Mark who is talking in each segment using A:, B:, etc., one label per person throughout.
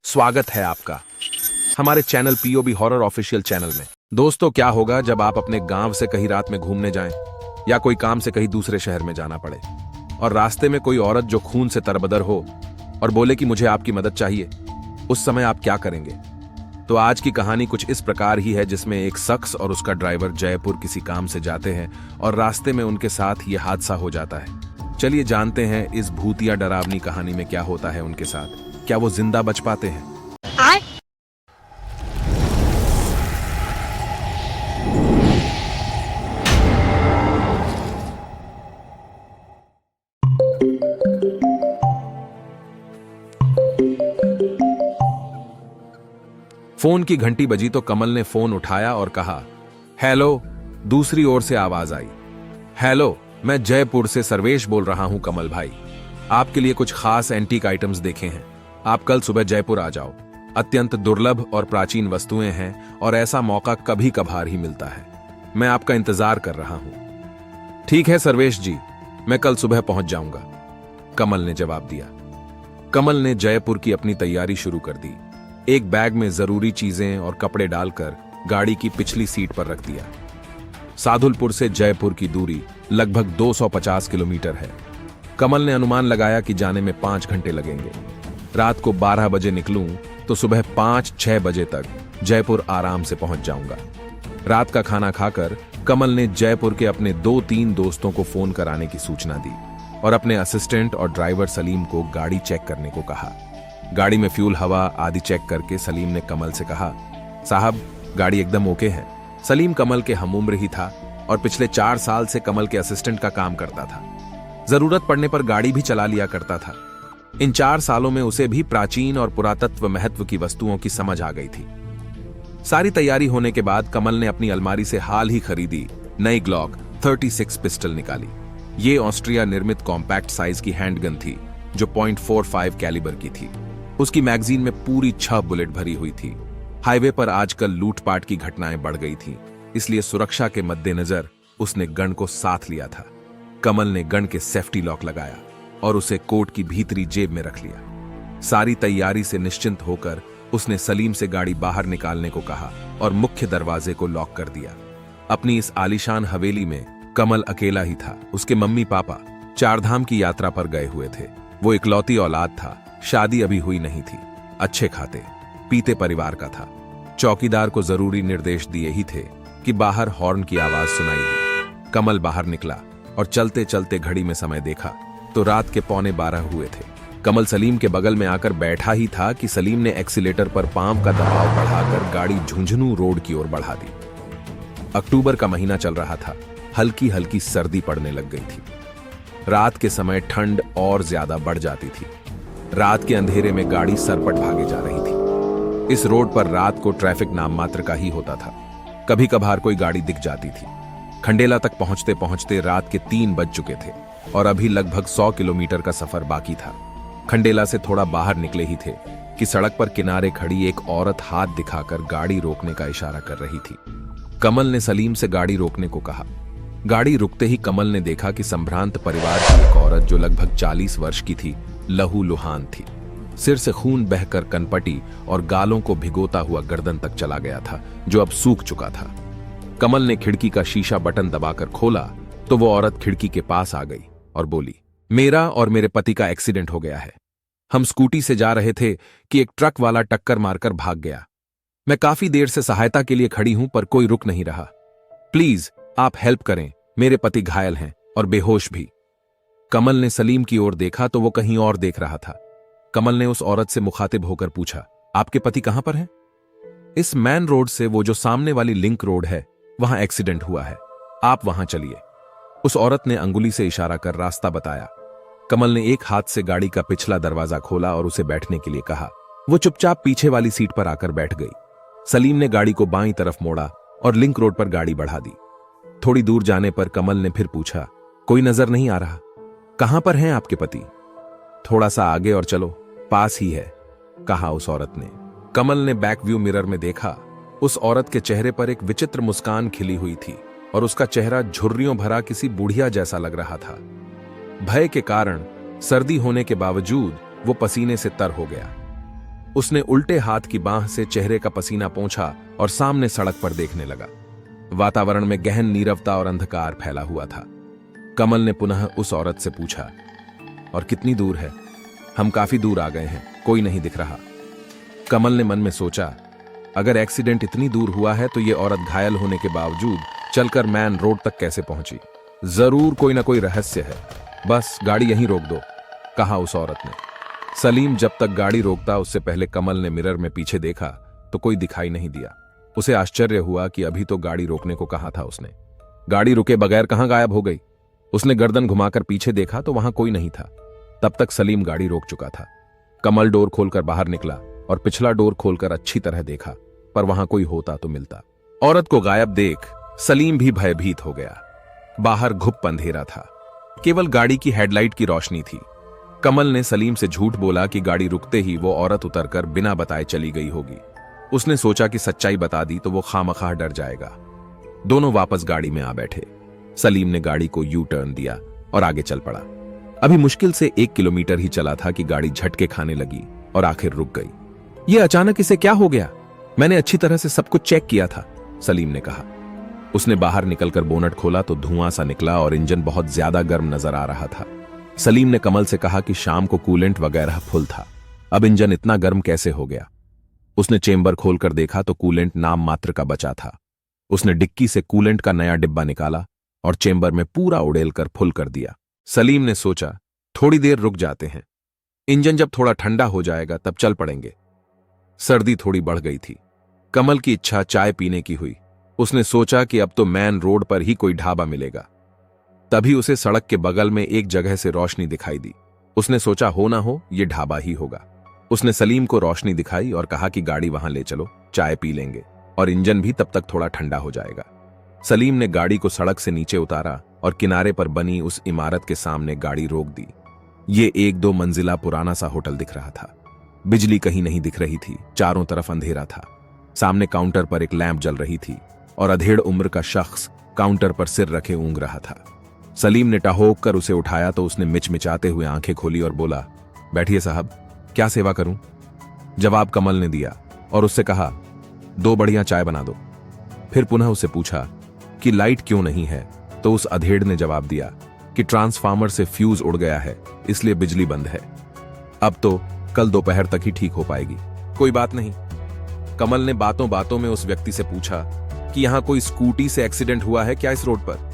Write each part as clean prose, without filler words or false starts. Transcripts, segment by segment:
A: स्वागत है आपका हमारे channel POB horror official channel में। दोस्तों, क्या होगा जब आप अपने गांव से कहीं रात में घूमने जाएं या कोई काम से कहीं दूसरे शहर में जाना पड़े और रास्ते में कोई औरत जो खून से तरबदर हो और बोले कि मुझे आपकी मदद चाहिए, उस समय आप क्या करेंगे? तो आज की कहानी कुछ इस प्रकार ही है, जिसमें एक शख्स और उसका ड्राइवर जयपुर किसी काम से जाते हैं और रास्ते में उनके साथ यह हादसा हो जाता है। चलिए जानते हैं इस भूतिया डरावनी कहानी में क्या होता है उनके साथ। क्या वो जिंदा बच पाते हैं? फोन की घंटी बजी तो कमल ने फोन उठाया और कहा, हेलो। दूसरी ओर से आवाज आई, हेलो, मैं जयपुर से सर्वेश बोल रहा हूं कमल भाई। आपके लिए कुछ खास एंटीक आइटम्स देखे हैं। आप कल सुबह जयपुर आ जाओ। अत्यंत दुर्लभ और प्राचीन वस्तुएं हैं और ऐसा मौका कभी कभार ही मिलता है। मैं आपका इंतजार कर रहा हूं। ठीक है सर्वेश जी, मैं कल सुबह पहुंच जाऊंगा, कमल ने जवाब दिया। कमल ने जयपुर की अपनी तैयारी शुरू कर दी। एक बैग में जरूरी चीजें और कपड़े डालकर गाड़ी की पिछली सीट पर रख दिया। सादुलपुर से जयपुर की दूरी लगभग 250 किलोमीटर है। कमल ने अनुमान लगाया कि जाने में 5 घंटे लगेंगे। रात को 12 बजे निकलूं तो सुबह 5-6 बजे तक जयपुर आराम से पहुंच जाऊंगा। रात का खाना खाकर कमल ने जयपुर के अपने 2-3 दोस्तों को फोन कराने की सूचना दी और अपने असिस्टेंट और ड्राइवर सलीम को गाड़ी चेक करने को कहा। गाड़ी में फ्यूल, हवा आदि चेक करके सलीम ने कमल से कहा, साहब गाड़ी एकदम ओके है। सलीम कमल के हमउम्र ही था और पिछले 4 साल से कमल के असिस्टेंट का काम करता था। जरूरत पड़ने पर गाड़ी भी चला लिया करता था। इन 4 सालों में उसे भी प्राचीन और पुरातत्व महत्व की वस्तुओं की समझ आ गई थी। सारी तैयारी होने के बाद कमल ने अपनी अलमारी से हाल ही खरीदी नई ग्लॉक 36 पिस्टल निकाली। ये ऑस्ट्रिया निर्मित कॉम्पैक्ट साइज की हैंडगन थी जो .45 कैलिबर की थी। उसकी मैगजीन में पूरी 6 बुलेट भरी हुई थी। हाईवे पर आजकल लूटपाट की घटनाएं बढ़ गई थीं, इसलिए सुरक्षा के मद्देनजर उसने गन को साथ लिया था। कमल ने गन के सेफ्टी लॉक लगाया और उसे कोट की भीतरी जेब में रख लिया। सारी तैयारी से निश्चिंत होकर उसने सलीम से गाड़ी बाहर निकालने को कहा और मुख्य दरवाजे को लॉक कर दिया। अपनी इस आलीशान हवेली में कमल अकेला ही था। उसके मम्मी पापा 4 धाम की यात्रा पर गए हुए थे। वो इकलौती औलाद था, शादी अभी हुई नहीं थी। अच्छे खाते पीते परिवार का था। चौकीदार को जरूरी निर्देश दिए ही थे कि बाहर हॉर्न की आवाज सुनाई दी। कमल बाहर निकला और चलते चलते घड़ी में समय देखा तो रात के 11:15 हुए थे। कमल सलीम के बगल में आकर बैठा ही था कि सलीम ने एक्सीलेटर पर पांव का दबाव बढ़ाकर गाड़ी झुंझुनू रोड की ओर बढ़ा दी। अक्टूबर का महीना चल रहा था। हल्की हल्की सर्दी पड़ने लग गई थी। रात के समय ठंड और ज्यादा बढ़ जाती थी। रात के अंधेरे में गाड़ी सरपट भागे जा रही थी। इस रोड पर रात को ट्रैफिक नाम मात्र का ही होता था। कभी कभार कोई गाड़ी दिख जाती थी। खंडेला तक पहुंचते पहुंचते रात के 3 बज चुके थे और अभी लगभग 100 किलोमीटर का सफर बाकी था। खंडेला से थोड़ा बाहर निकले ही थे कि सड़क पर किनारे खड़ी एक औरत हाथ दिखाकर गाड़ी रोकने का इशारा कर रही थी। कमल ने सलीम से गाड़ी रोकने को कहा। गाड़ी रुकते ही कमल ने देखा कि संभ्रांत परिवार की एक औरत जो लगभग 40 वर्ष की थी, लहूलुहान थी। सिर से खून बहकर कनपटी और गालों को भिगोता हुआ गर्दन तक चला गया था, जो अब सूख चुका था। कमल ने खिड़की का शीशा बटन दबाकर खोला तो वो औरत खिड़की के पास आ गई और बोली, मेरा और मेरे पति का एक्सीडेंट हो गया है। हम स्कूटी से जा रहे थे कि एक ट्रक वाला टक्कर मारकर भाग गया। मैं काफी देर से सहायता के लिए खड़ी हूं पर कोई रुक नहीं रहा। प्लीज आप हेल्प करें, मेरे पति घायल हैं और बेहोश भी। कमल ने सलीम की ओर देखा तो वो कहीं और देख रहा था। कमल ने उस औरत से मुखातिब होकर पूछा, आपके पति कहां पर हैं? इस मैन रोड से वो जो सामने वाली लिंक रोड है, वहां एक्सीडेंट हुआ है, आप वहां चलिए। उस औरत ने अंगुली से इशारा कर रास्ता बताया। कमल ने एक हाथ से गाड़ी का पिछला दरवाजा खोला और उसे बैठने के लिए कहा। वो चुपचाप पीछे वाली सीट पर आकर बैठ गई। सलीम ने गाड़ी को बाईं तरफ मोड़ा और लिंक रोड पर गाड़ी बढ़ा दी। थोड़ी दूर जाने पर कमल ने फिर पूछा, कोई नजर नहीं आ रहा? कहां पर हैं आपके पति? थोड़ा सा आगे और चलो, पास ही है, कहा उस औरत ने। कमल ने बैक व्यू मिरर में देखा। उस औरत के चेहरे पर एक विचित्र मुस्कान खिली हुई थी और उसका चेहरा झुर्रियों भरा किसी बुढ़िया जैसा लग रहा था। भय के कारण सर्दी होने के बावजूद वो पसीने से तर हो गया। उसने उल्टे हाथ की बांह से चेहरे का पसीना पोंछा और सामने सड़क पर देखने लगा। वातावरण में गहन नीरवता और अंधकार फैला हुआ था। कमल ने पुनः उस औरत से पूछा, और कितनी दूर है? हम काफी दूर आ गए हैं, कोई नहीं दिख रहा। कमल ने मन में सोचा, अगर एक्सीडेंट इतनी दूर हुआ है तो ये औरत घायल होने के बावजूद चलकर मैन रोड तक कैसे पहुंची? जरूर कोई ना कोई रहस्य है। बस गाड़ी यहीं रोक दो, कहा उस औरत ने। सलीम जब तक गाड़ी रोकता उससे पहले कमल ने मिरर में पीछे देखा तो कोई दिखाई नहीं दिया। उसे आश्चर्य हुआ कि अभी तो गाड़ी रोकने को कहा था उसने। गाड़ी रुके बगैर कहां गायब हो गई? उसने गर्दन घुमाकर पीछे देखा तो वहां कोई नहीं था। तब तक सलीम गाड़ी रोक चुका था। कमल डोर खोलकर बाहर निकला और पिछला डोर खोलकर अच्छी तरह देखा, पर वहां कोई होता तो मिलता। औरत को गायब देख सलीम भी भयभीत हो गया। बाहर घुप अंधेरा था, केवल गाड़ी की हेडलाइट की रोशनी थी। कमल ने सलीम से झूठ बोला कि गाड़ी रुकते ही वो औरत उतरकर बिना बताए चली गई होगी। उसने सोचा कि सच्चाई बता दी तो वो खामखा डर जाएगा। दोनों वापस गाड़ी में आ बैठे। सलीम ने गाड़ी को यू टर्न दिया और आगे चल पड़ा। अभी मुश्किल से 1 किलोमीटर ही चला था कि गाड़ी झटके खाने लगी और आखिर रुक गई। ये अचानक इसे क्या हो गया? मैंने अच्छी तरह से सब कुछ चेक किया था, सलीम ने कहा। उसने बाहर निकलकर बोनट खोला तो धुआं सा निकला और इंजन बहुत ज्यादा गर्म नजर आ रहा था। सलीम ने कमल से कहा कि शाम को कूलेंट वगैरह फुल था, अब इंजन इतना गर्म कैसे हो गया? उसने चेंबर खोलकर देखा तो कूलेंट नाम मात्र का बचा था। उसने डिक्की से कूलेंट का नया डिब्बा निकाला और चेंबर में पूरा उड़ेलकर फुल कर दिया। सलीम ने सोचा, थोड़ी देर रुक जाते हैं, इंजन जब थोड़ा ठंडा हो जाएगा तब चल पड़ेंगे। सर्दी थोड़ी बढ़ गई थी। कमल की इच्छा चाय पीने की हुई। उसने सोचा कि अब तो मैन रोड पर ही कोई ढाबा मिलेगा। तभी उसे सड़क के बगल में एक जगह से रोशनी दिखाई दी। उसने सोचा हो ना हो ये ढाबा ही होगा। उसने सलीम को रोशनी दिखाई और कहा कि गाड़ी वहां ले चलो, चाय पी लेंगे और इंजन भी तब तक थोड़ा ठंडा हो जाएगा। सलीम ने गाड़ी को सड़क से नीचे उतारा और किनारे पर बनी उस इमारत के सामने गाड़ी रोक दी। ये 1-2 मंजिला पुराना सा होटल दिख रहा था। बिजली कहीं नहीं दिख रही थी, चारों तरफ अंधेरा था। सामने काउंटर पर एक लैंप जल रही थी और अधेड़ उम्र का शख्स काउंटर पर सिर रखे ऊँग रहा था। सलीम ने टहोक कर उसे उठाया तो उसने मिचमिचाते हुए आंखें खोली और बोला, बैठिए साहब, क्या सेवा करूं? जवाब कमल ने दिया और उससे कहा, 2 बढ़िया चाय बना दो। फिर पुनः उससे पूछा कि लाइट क्यों नहीं है, तो उस अधेड़ ने जवाब दिया कि ट्रांसफार्मर से फ्यूज उड़ गया है, इसलिए बिजली बंद है। अब तो कल दोपहर तक ही ठीक हो पाएगी। कोई बात नहीं। कमल ने बातों बातों में उस व्यक्ति से पूछा कि यहां कोई स्कूटी से एक्सीडेंट हुआ है क्या इस रोड पर?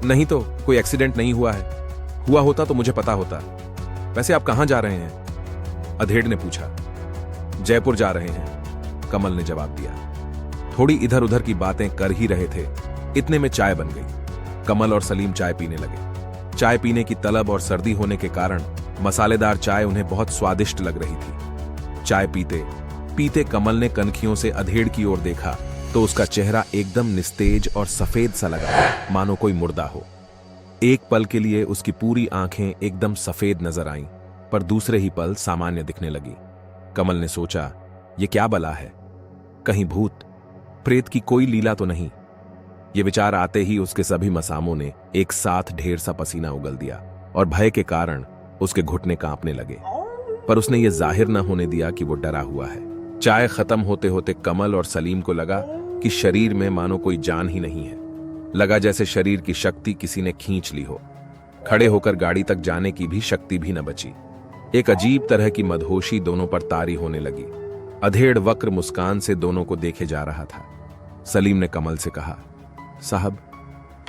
A: नहीं तो कोई एक्सीडेंट नहीं हुआ है। हुआ होता तो मुझे पता होता। वैसे आप कहां जा रहे हैं? अधेड़ ने पूछा। जयपुर जा रहे हैं, कमल ने जवाब दिया। थोड़ी इधर उधर की बातें कर ही रहे थे, इतने में चाय बन गई। कमल और सलीम चाय पीने लगे। चाय पीने की तलब और सर्दी होने के कारण मसालेदार चाय उन्हें बहुत स्वादिष्ट लग रही थी। चाय पीते पीते कमल ने कनखियों से अधेड़ की ओर देखा तो उसका चेहरा एकदम निस्तेज और सफेद सा लगा, मानो कोई मुर्दा हो। एक पल के लिए उसकी पूरी आंखें एकदम सफेद नजर आईं, पर दूसरे ही पल सामान्य दिखने लगी। कमल ने सोचा, ये क्या बला है? कहीं भूत प्रेत की कोई लीला तो नहीं? ये विचार आते ही उसके सभी मसामों ने एक साथ ढेर सा पसीना उगल दिया और भय के कारण उसके घुटने कांपने लगे, पर उसने ये जाहिर न होने दिया कि वो डरा हुआ है। चाय खत्म होते होते कमल और सलीम को लगा कि शरीर में मानो कोई जान ही नहीं है। लगा जैसे शरीर की शक्ति किसी ने खींच ली हो। खड़े होकर गाड़ी तक जाने की भी शक्ति भी न बची। एक अजीब तरह की मदहोशी दोनों पर तारी होने लगी। अधेड़ वक्र मुस्कान से दोनों को देखे जा रहा था। सलीम ने कमल से कहा, साहब,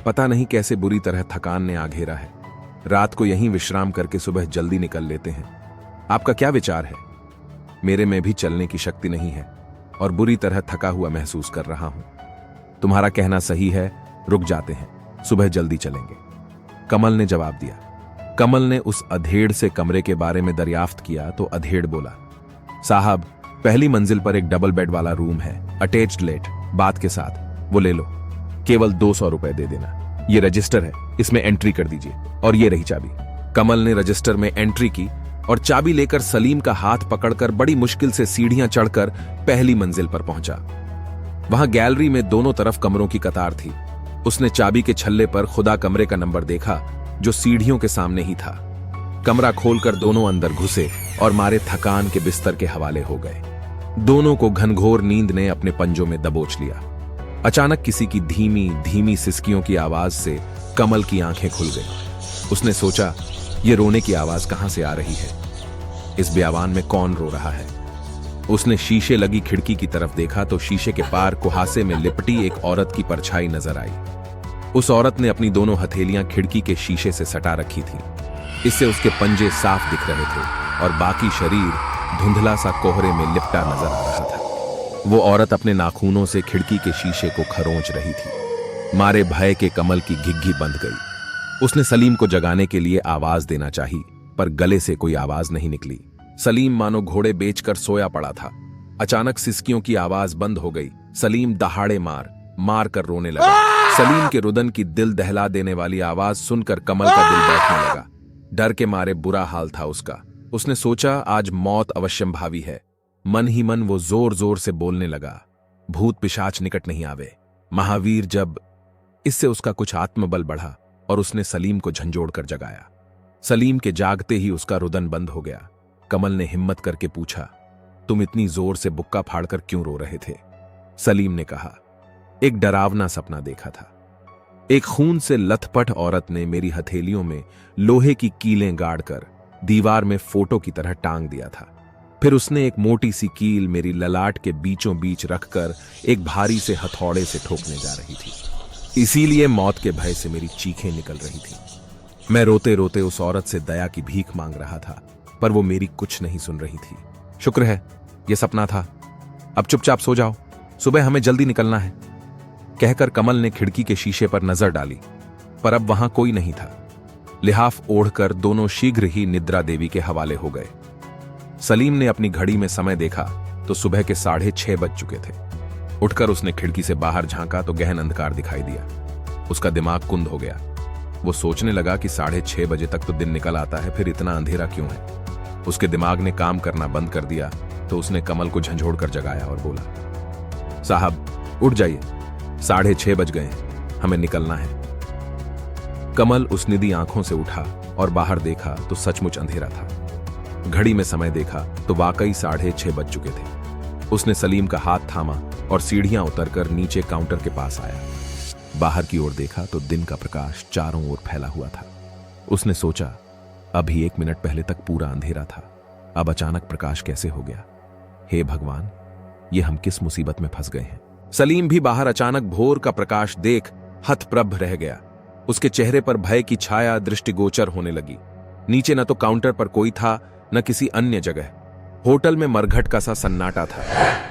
A: पता नहीं कैसे बुरी तरह थकान ने आ घेरा है। रात को यहीं विश्राम करके सुबह जल्दी निकल लेते हैं। आपका क्या विचार है? मेरे में भी चलने की शक्ति नहीं है और बुरी तरह थका हुआ महसूस कर रहा हूं। तुम्हारा कहना सही है, रुक जाते हैं, सुबह जल्दी चलेंगे, कमल ने जवाब दिया। कमल ने उस अधेड़ से कमरे के बारे में दरियाफ्त किया तो अधेड़ बोला, साहब, पहली मंजिल पर एक डबल बेड वाला रूम है, अटैच्ड लेट, बाथ के साथ, वो ले लो, केवल 200 रुपए दे देना। ये रजिस्टर है, इसमें एंट्री कर दीजिए और ये रही चाबी। कमल ने रजिस्टर में एंट्री की और चाबी लेकर सलीम का हाथ पकड़कर बड़ी मुश्किल से सीढ़ियां चढ़कर पहली मंजिल पर पहुंचा। वहां गैलरी में दोनों तरफ कमरों की कतार थी। उसने चाबी के छल्ले पर खुदा कमरे का नंबर देखा जो सीढ़ियों के सामने ही था। कमरा खोलकर दोनों अंदर घुसे और मारे थकान के बिस्तर के हवाले हो गए। दोनों को घनघोर नींद ने अपने पंजों में दबोच लिया। अचानक किसी की धीमी धीमी सिसकियों की आवाज से कमल की आंखें खुल गईं। उसने सोचा, ये रोने की आवाज कहां से आ रही है? इस बयावान में कौन रो रहा है? उसने शीशे लगी खिड़की की तरफ देखा तो शीशे के पार कुहासे में लिपटी एक औरत की परछाई नजर आई। उस औरत ने अपनी दोनों हथेलियां खिड़की के शीशे से सटा रखी थी। इससे उसके पंजे साफ दिख रहे थे और बाकी शरीर धुंधला सा कोहरे में लिपटा नजर आ रहा था। वो औरत अपने नाखूनों से खिड़की के शीशे को खरोंच रही थी। मारे भय के कमल की घिघी बंध गई। उसने सलीम को जगाने के लिए आवाज देना चाही, पर गले से कोई आवाज नहीं निकली। सलीम मानो घोड़े बेचकर सोया पड़ा था। अचानक सिसकियों की आवाज बंद हो गई। सलीम दहाड़े मार कर रोने लगा। सलीम के रुदन की दिल दहला देने वाली आवाज सुनकर कमल का दिल बैठने लगा। डर के मारे बुरा हाल था उसका। उसने सोचा, आज मौत अवश्यंभावी है। मन ही मन वो जोर जोर से बोलने लगा, भूत पिशाच निकट नहीं आवे, महावीर जब। इससे उसका कुछ आत्मबल बढ़ा और उसने सलीम को झंझोड़ कर जगाया। सलीम के जागते ही उसका रुदन बंद हो गया। कमल ने हिम्मत करके पूछा, तुम इतनी जोर से बुक्का फाड़कर क्यों रो रहे थे? सलीम ने कहा, एक डरावना सपना देखा था। एक खून से लथपथ औरत ने मेरी हथेलियों में लोहे की कीलें गाड़कर दीवार में फोटो की तरह टांग दिया था। फिर उसने एक मोटी सी कील मेरी ललाट के बीचों बीच रखकर एक भारी से हथौड़े से ठोकने जा रही थी। इसीलिए मौत के भय से मेरी चीखें निकल रही थी। मैं रोते रोते उस औरत से दया की भीख मांग रहा था, पर वो मेरी कुछ नहीं सुन रही थी। शुक्र है ये सपना था। अब चुपचाप सो जाओ, सुबह हमें जल्दी निकलना है, कहकर कमल ने खिड़की के शीशे पर नजर डाली, पर अब वहां कोई नहीं था। लिहाफ ओढ़कर दोनों शीघ्र ही निद्रा देवी के हवाले हो गए। सलीम ने अपनी घड़ी में समय देखा तो सुबह के 6:30 बज चुके थे। उठकर उसने खिड़की से बाहर झांका तो गहन अंधकार दिखाई दिया। उसका दिमाग कुंद हो गया। वो सोचने लगा कि 6:30 बजे तक तो दिन निकल आता है, फिर इतना अंधेरा क्यों है? उसके दिमाग ने काम करना बंद कर दिया तो उसने कमल को झंझोड़ कर जगाया और बोला, साहब उठ जाइए, 6:30 बज गए, हमें निकलना है। कमल उस निदी आंखों से उठा और बाहर देखा तो सचमुच अंधेरा था। घड़ी में समय देखा तो वाकई 6:30 बज चुके थे। उसने सलीम का हाथ थामा और सीढ़ियां उतरकर नीचे काउंटर के पास आया। बाहर की ओर देखा तो दिन का प्रकाश चारों ओर फैला हुआ था। उसने सोचा, अभी 1 मिनट पहले तक पूरा अंधेरा था, अब अचानक प्रकाश कैसे हो गया? हे भगवान, ये हम किस मुसीबत में फंस गए हैं? सलीम भी बाहर अचानक भोर का प्रकाश देख हतप्रभ रह गया। उसके चेहरे पर भय की छाया दृष्टिगोचर होने लगी। नीचे न तो काउंटर पर कोई था न किसी अन्य जगह। होटल में मरघट का सा सन्नाटा था।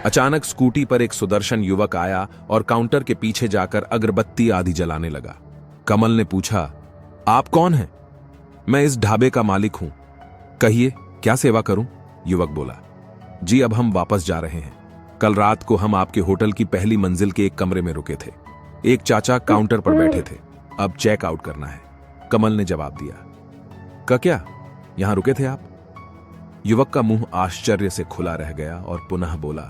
A: अचानक स्कूटी पर एक सुदर्शन युवक आया और काउंटर के पीछे जाकर अगरबत्ती आदि जलाने लगा। कमल ने पूछा, आप कौन हैं? मैं इस ढाबे का मालिक हूं, कहिए क्या सेवा करूं? युवक बोला, जी अब हम वापस जा रहे हैं। कल रात को हम आपके होटल की पहली मंजिल के एक कमरे में रुके थे। एक चाचा काउंटर पर बैठे थे, अब चेक आउट करना है। कमल ने जवाब दिया, क्या यहां रुके थे आप? युवक का मुंह आश्चर्य से खुला रह गया और पुनः बोला,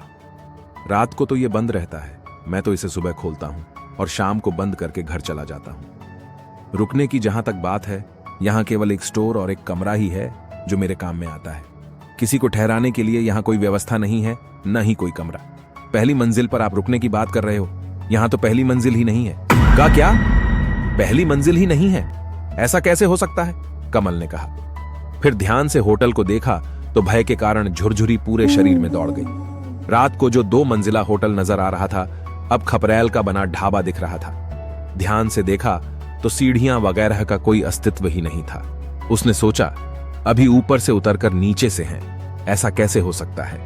A: रात को तो यह बंद रहता है, मैं तो इसे सुबह खोलता हूं और शाम को बंद करके घर चला जाता हूं। रुकने की जहां तक बात है, यहां केवल एक स्टोर और एक कमरा ही है जो मेरे काम में आता है। किसी को ठहराने के लिए यहां कोई व्यवस्था नहीं है, न ही कोई कमरा। पहली मंजिल पर आप रुकने की बात कर रहे हो, यहां तो पहली मंजिल ही नहीं है। क्या पहली मंजिल ही नहीं है? ऐसा कैसे हो सकता है? कमल ने कहा। फिर ध्यान से होटल को देखा तो भय के कारण झुरझुरी पूरे शरीर में दौड़ गई। रात को जो 2 मंजिला होटल नजर आ रहा था, अब खपरेल का बना ढाबा दिख रहा था। ध्यान से देखा तो सीढ़ियां वगैरह का कोई अस्तित्व ही नहीं था। उसने सोचा, अभी ऊपर से उतरकर नीचे से हैं, ऐसा कैसे हो सकता है?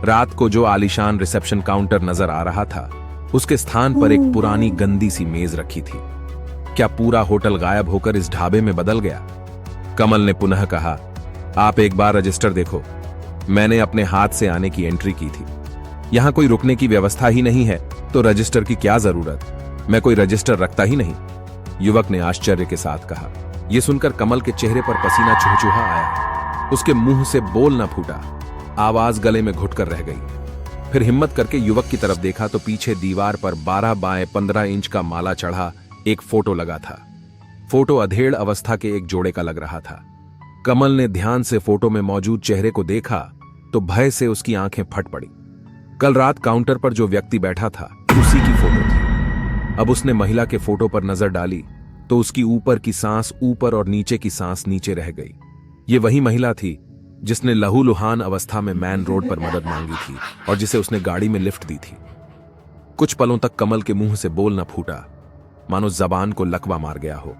A: रात को जो आलीशान रिसेप्शन काउंटर नजर आ रहा था, उसके स्थान पर एक पुरानी गंदी सी मेज रखी थी। क्या पूरा होटल गायब होकर इस ढाबे में बदल गया? कमल ने पुनः कहा, आप एक बार रजिस्टर देखो, मैंने अपने हाथ से आने की एंट्री की थी। यहां कोई रुकने की व्यवस्था ही नहीं है तो रजिस्टर की क्या जरूरत? मैं कोई रजिस्टर रखता ही नहीं, युवक ने आश्चर्य के साथ कहा। यह सुनकर कमल के चेहरे पर पसीना चुहचुहा आया। उसके मुंह से बोल न फूटा, आवाज गले में घुटकर रह गई। फिर हिम्मत करके युवक की तरफ देखा तो पीछे दीवार पर 12 बाय 15 इंच का माला चढ़ा एक फोटो लगा था। फोटो अधेड़ अवस्था के एक जोड़े का लग रहा था। कमल ने ध्यान से फोटो में मौजूद चेहरे को देखा तो भय से उसकी आंखें फट पड़ी। कल रात काउंटर पर जो व्यक्ति बैठा था उसी की फोटो थी। अब उसने महिला के फोटो पर नजर डाली तो उसकी ऊपर की सांस ऊपर और नीचे की सांस नीचे रह गई। ये वही महिला थी जिसने लहूलुहान अवस्था में मैन रोड पर मदद मांगी थी और जिसे उसने गाड़ी में लिफ्ट दी थी। कुछ पलों तक कमल के मुंह से बोल न फूटा, मानो जबान को लकवा मार गया हो।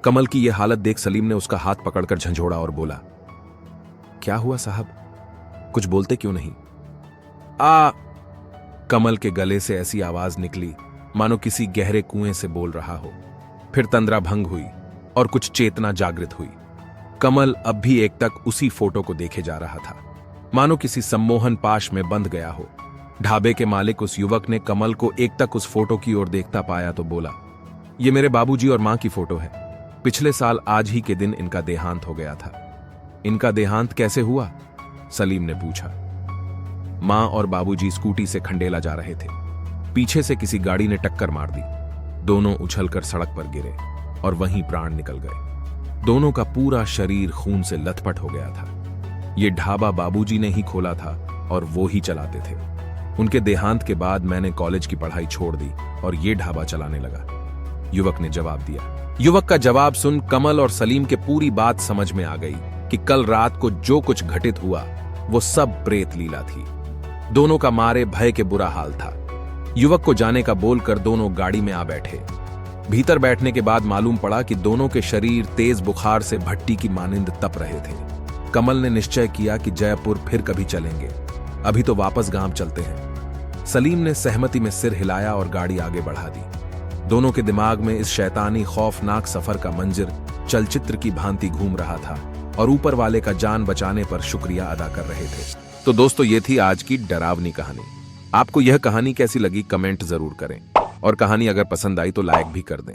A: कमल की यह हालत देख सलीम ने उसका हाथ पकड़कर झंझोड़ा और बोला, क्या हुआ साहब, कुछ बोलते क्यों नहीं? कमल के गले से ऐसी आवाज निकली मानो किसी गहरे कुएं से बोल रहा हो। फिर तंद्रा भंग हुई और कुछ चेतना जागृत हुई। कमल अब भी एकटक उसी फोटो को देखे जा रहा था, मानो किसी सम्मोहन पाश में बंध गया हो। ढाबे के मालिक उस युवक ने कमल को एकटक उस फोटो की ओर देखता पाया तो बोला, ये मेरे बाबूजी और मां की फोटो है। पिछले साल आज ही के दिन इनका देहांत हो गया था। इनका देहांत कैसे हुआ? सलीम ने पूछा। मां और बाबूजी स्कूटी से खंडेला जा रहे थे। पीछे से किसी गाड़ी ने टक्कर मार दी। दोनों उछलकर सड़क पर गिरे और वहीं प्राण निकल गए। दोनों का पूरा शरीर खून से लथपथ हो गया था। ये ढाबा बाबूजी ने ही खोला था और वो ही चलाते थे। उनके देहांत के बाद मैंने कॉलेज की पढ़ाई छोड़ दी और ये ढाबा चलाने लगा, युवक ने जवाब दिया। युवक का जवाब सुन कमल और सलीम के पूरी बात समझ में आ गई कि कल रात को जो कुछ घटित हुआ वो सब प्रेत लीला थी। दोनों का मारे भय के बुरा हाल था। युवक को जाने का बोलकर दोनों गाड़ी में आ बैठे। भीतर बैठने के बाद मालूम पड़ा कि दोनों के शरीर तेज बुखार से भट्टी की मानिंद तप रहे थे। कमल ने निश्चय किया कि जयपुर फिर कभी चलेंगे, अभी तो वापस गांव चलते हैं। सलीम ने सहमति में सिर हिलाया और गाड़ी आगे बढ़ा दी। दोनों के दिमाग में इस शैतानी खौफनाक सफर का मंजर चलचित्र की भांति घूम रहा था और ऊपर वाले का जान बचाने पर शुक्रिया अदा कर रहे थे। तो दोस्तों, ये थी आज की डरावनी कहानी। आपको यह कहानी कैसी लगी कमेंट जरूर करें और कहानी अगर पसंद आई तो लाइक भी कर दें।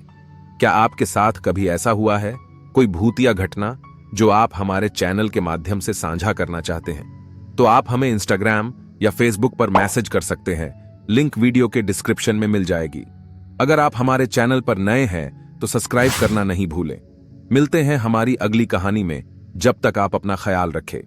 A: क्या आपके साथ कभी ऐसा हुआ है, कोई भूतिया घटना जो आप हमारे चैनल के माध्यम से साझा करना चाहते हैं? तो आप हमें इंस्टाग्राम या फेसबुक पर मैसेज कर सकते हैं, लिंक वीडियो के डिस्क्रिप्शन में मिल जाएगी। अगर आप हमारे चैनल पर नए हैं तो सब्सक्राइब करना नहीं भूलें। मिलते हैं हमारी अगली कहानी में, जब तक आप अपना ख्याल रखें।